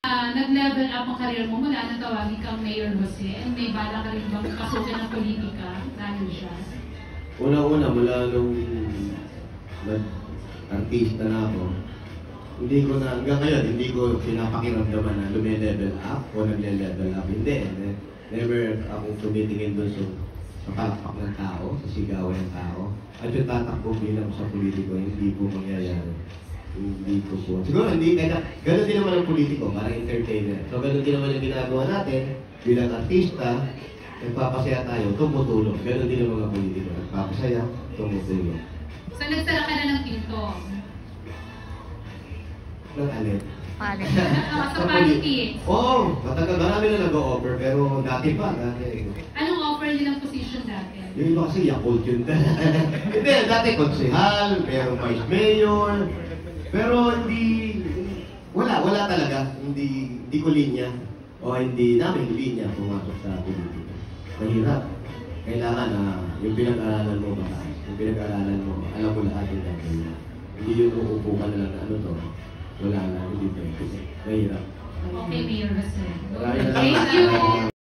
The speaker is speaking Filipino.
Nag-level up ang career mo mula na tawagin kang Mayor Jose, and may bala ka rin bang pasukin ng politika dahil siya? Una-una, mula nung nag-artista na ako, hindi ko na, hanggang ngayon, hindi ko pinapakiramdaman na lume-level up o nagle-level up. Hindi. Never akong tumitingin doon sa palakpak ng tao, sa sigawan ng tao. At yung tatakbo bilang sa politiko, hindi po mangyayari. Hindi ko po. Siguro hindi, kaya gano'n din naman ang politiko, parang entertainer. So gano'n din naman yung ginagawa natin bilang artista, nagpapasaya tayo, tumutulong. Gano'n din ang mga politiko, nagpapasaya, tumutulong. So nagsara ka na ng pinto? Ng alin? Sa politics? Oo, matagal, marami na nag-o-offer, pero dati pa, dati. Anong offer nilang position dati? Yung iba kasi Yakult yun. Hindi, dati konsehal, pero vice mayor. Pero wala talaga. Hindi ko linya. O hindi namin linya pumasok sa politika. Mahirap. Kailangan na yung pinag-aralan mo ba? Yung pinag-aralan mo, alam mo lahat yung gagawin mo. Hindi yung uupo ka na lang na ano to. Wala na, hindi pwede. Mahirap. Okay, Mayor Jose. Maraming Thank you!